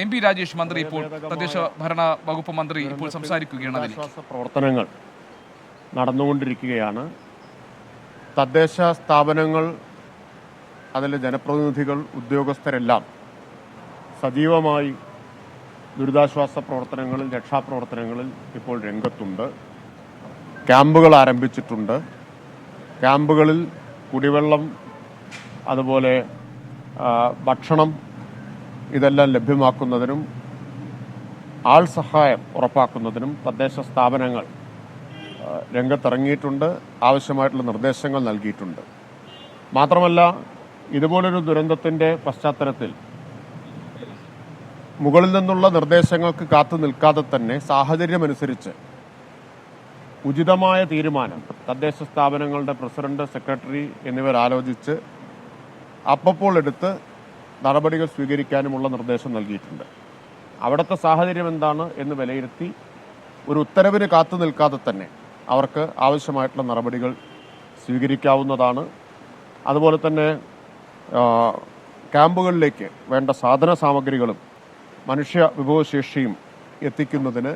MP Rajesh മന്ത്രി ഇപ്പോൾ തദ്ദേശ ഭരണ വകുപ്പ് മന്ത്രി ഇപ്പോൾ സംസാരിക്കുകയാണ്. ദുരിതാശ്വാസ പ്രവർത്തനങ്ങൾ നടന്നുകൊണ്ടിരിക്കുകയാണ്. തദ്ദേശ സ്ഥാപനങ്ങൾ, അതിലെ ജനപ്രതിനിധികൾ, ഉദ്യോഗസ്ഥരെല്ലാം സജീവമായി ദുരിതാശ്വാസ പ്രവർത്തനങ്ങളിൽ, രക്ഷാപ്രവർത്തനങ്ങളിൽ ഇപ്പോൾ രംഗത്തുണ്ട്. ക്യാമ്പുകൾ ആരംഭിച്ചിട്ടുണ്ട്. ക്യാമ്പുകളിൽ കുടിവെള്ളം, അതുപോലെ ഭക്ഷണം ഇതെല്ലാം ലഭ്യമാക്കുന്നതിനും ആൾ സഹായം ഉറപ്പാക്കുന്നതിനും തദ്ദേശ സ്ഥാപനങ്ങൾ രംഗത്തിറങ്ങിയിട്ടുണ്ട്. ആവശ്യമായിട്ടുള്ള നിർദ്ദേശങ്ങൾ നൽകിയിട്ടുണ്ട്. മാത്രമല്ല, ഇതുപോലൊരു ദുരന്തത്തിൻ്റെ പശ്ചാത്തലത്തിൽ മുകളിൽ നിന്നുള്ള നിർദ്ദേശങ്ങൾക്ക് കാത്തു നിൽക്കാതെ തന്നെ സാഹചര്യമനുസരിച്ച് ഉചിതമായ തീരുമാനം തദ്ദേശ സ്ഥാപനങ്ങളുടെ പ്രസിഡന്റ്, സെക്രട്ടറി എന്നിവർ ആലോചിച്ച് അപ്പോൾ എടുത്ത് നടപടികൾ സ്വീകരിക്കാനുമുള്ള നിർദ്ദേശം നൽകിയിട്ടുണ്ട്. അവിടുത്തെ സാഹചര്യം എന്താണ് എന്ന് വിലയിരുത്തി ഒരു ഉത്തരവിന് കാത്തു നിൽക്കാതെ തന്നെ അവർക്ക് ആവശ്യമായിട്ടുള്ള നടപടികൾ സ്വീകരിക്കാവുന്നതാണ്. അതുപോലെ തന്നെ ക്യാമ്പുകളിലേക്ക് വേണ്ട സാധന സാമഗ്രികളും മനുഷ്യ വിഭവശേഷിയും എത്തിക്കുന്നതിന്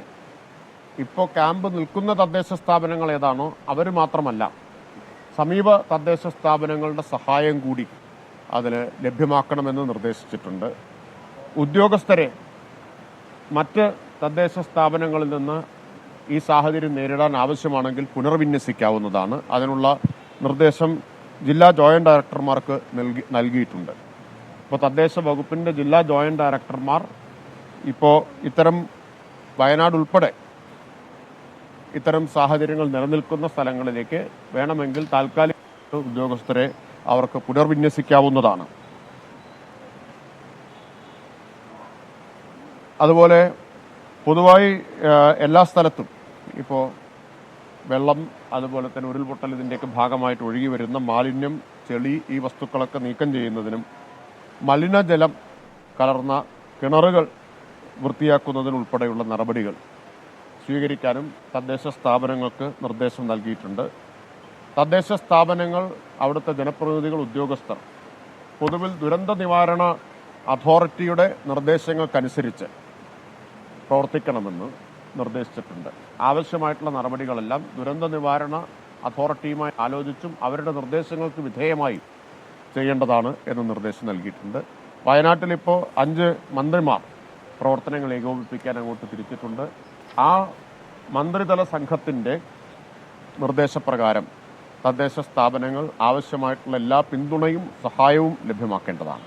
ഇപ്പോൾ ക്യാമ്പ് നിൽക്കുന്ന തദ്ദേശ സ്ഥാപനങ്ങൾ ഏതാണോ അവർ മാത്രമല്ല, സമീപ തദ്ദേശ സ്ഥാപനങ്ങളുടെ സഹായം കൂടി അതിന് ലഭ്യമാക്കണമെന്ന് നിർദ്ദേശിച്ചിട്ടുണ്ട്. ഉദ്യോഗസ്ഥരെ മറ്റ് തദ്ദേശ സ്ഥാപനങ്ങളിൽ നിന്ന് ഈ സാഹചര്യം നേരിടാൻ ആവശ്യമാണെങ്കിൽ പുനർവിന്യസിക്കാവുന്നതാണ്. അതിനുള്ള നിർദ്ദേശം ജില്ലാ ജോയിന്റ് ഡയറക്ടർമാർക്ക് നൽകിയിട്ടുണ്ട്. ഇപ്പോൾ തദ്ദേശ വകുപ്പിൻ്റെ ജില്ലാ ജോയിന്റ് ഡയറക്ടർമാർ ഇപ്പോൾ ഇത്തരം വയനാട് ഉൾപ്പെടെ ഇത്തരം സാഹചര്യങ്ങൾ നിലനിൽക്കുന്ന സ്ഥലങ്ങളിലേക്ക് വേണമെങ്കിൽ താൽക്കാലിക ഉദ്യോഗസ്ഥരെ അവർക്ക് പുനർവിന്യസിക്കാവുന്നതാണ്. അതുപോലെ പൊതുവായി എല്ലാ സ്ഥലത്തും ഇപ്പോൾ വെള്ളം, അതുപോലെ തന്നെ ഉരുൾപൊട്ടൽ, ഇതിൻ്റെയൊക്കെ ഭാഗമായിട്ട് ഒഴുകി വരുന്ന മാലിന്യം, ചെളി, ഈ വസ്തുക്കളൊക്കെ നീക്കം ചെയ്യുന്നതിനും മലിനജലം കലർന്ന കിണറുകൾ വൃത്തിയാക്കുന്നതിനുൾപ്പെടെയുള്ള നടപടികൾ സ്വീകരിക്കാനും തദ്ദേശ സ്ഥാപനങ്ങൾക്ക് നിർദ്ദേശം നൽകിയിട്ടുണ്ട്. തദ്ദേശ സ്ഥാപനങ്ങൾ, അവിടുത്തെ ജനപ്രതിനിധികൾ, ഉദ്യോഗസ്ഥർ പൊതുവിൽ ദുരന്ത നിവാരണ അതോറിറ്റിയുടെ നിർദ്ദേശങ്ങൾക്കനുസരിച്ച് പ്രവർത്തിക്കണമെന്ന് നിർദ്ദേശിച്ചിട്ടുണ്ട്. ആവശ്യമായിട്ടുള്ള നടപടികളെല്ലാം ദുരന്ത നിവാരണ അതോറിറ്റിയുമായി ആലോചിച്ചും അവരുടെ നിർദ്ദേശങ്ങൾക്ക് വിധേയമായി ചെയ്യേണ്ടതാണ് എന്ന് നിർദ്ദേശം നൽകിയിട്ടുണ്ട്. വയനാട്ടിലിപ്പോൾ 5 മന്ത്രിമാർ പ്രവർത്തനങ്ങൾ ഏകോപിപ്പിക്കാൻ അങ്ങോട്ട് തിരിച്ചിട്ടുണ്ട്. ആ മന്ത്രിതല സംഘത്തിൻ്റെ നിർദ്ദേശപ്രകാരം തദ്ദേശ സ്ഥാപനങ്ങൾ ആവശ്യമായിട്ടുള്ള എല്ലാ പിന്തുണയും സഹായവും ലഭ്യമാക്കേണ്ടതാണ്.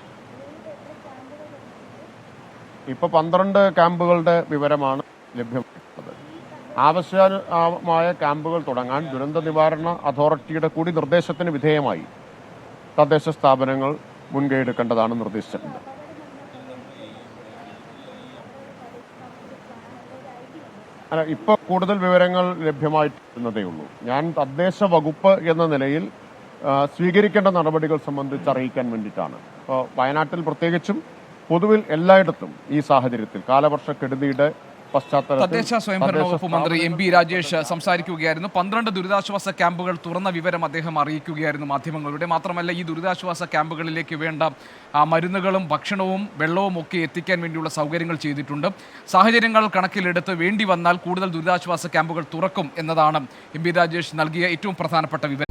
ഇപ്പോൾ 12 ക്യാമ്പുകളുടെ വിവരമാണ് ലഭ്യമായിട്ടുള്ളത്. ആവശ്യമായ ക്യാമ്പുകൾ തുടങ്ങാൻ ദുരന്ത നിവാരണ അതോറിറ്റിയുടെ കൂടി നിർദ്ദേശത്തിന് വിധേയമായി തദ്ദേശ സ്ഥാപനങ്ങൾ മുൻകൈ എടുക്കേണ്ടതാണ് നിർദ്ദേശിച്ചിട്ടുണ്ട്. ഇപ്പോൾ കൂടുതൽ വിവരങ്ങൾ ലഭ്യമായിട്ടുള്ളതേ ഉള്ളൂ. ഞാൻ തദ്ദേശ വകുപ്പ് എന്ന നിലയിൽ സ്വീകരിക്കേണ്ട നടപടികൾ സംബന്ധിച്ച് അറിയിക്കാൻ വേണ്ടിയിട്ടാണ്. ഇപ്പോൾ വയനാട്ടിൽ പ്രത്യേകിച്ചും പൊതുവിൽ എല്ലായിടത്തും ഈ സാഹചര്യത്തിൽ കാലവർഷക്കെടുതിയുടെ തദ്ദേശ സ്വയംഭരണ വകുപ്പ് മന്ത്രി MP രാജേഷ് സംസാരിക്കുകയായിരുന്നു. 12 ദുരിതാശ്വാസ ക്യാമ്പുകൾ തുറന്ന വിവരം അദ്ദേഹം അറിയിക്കുകയായിരുന്നു മാധ്യമങ്ങളുടെ. മാത്രമല്ല, ഈ ദുരിതാശ്വാസ ക്യാമ്പുകളിലേക്ക് വേണ്ട മരുന്നുകളും ഭക്ഷണവും വെള്ളവും ഒക്കെ എത്തിക്കാൻ വേണ്ടിയുള്ള സൗകര്യങ്ങൾ ചെയ്തിട്ടുണ്ട്. സാഹചര്യങ്ങൾ കണക്കിലെടുത്ത് വേണ്ടി വന്നാൽ കൂടുതൽ ദുരിതാശ്വാസ ക്യാമ്പുകൾ തുറക്കും എന്നതാണ് MP രാജേഷ് നൽകിയ ഏറ്റവും പ്രധാനപ്പെട്ട വിവരം.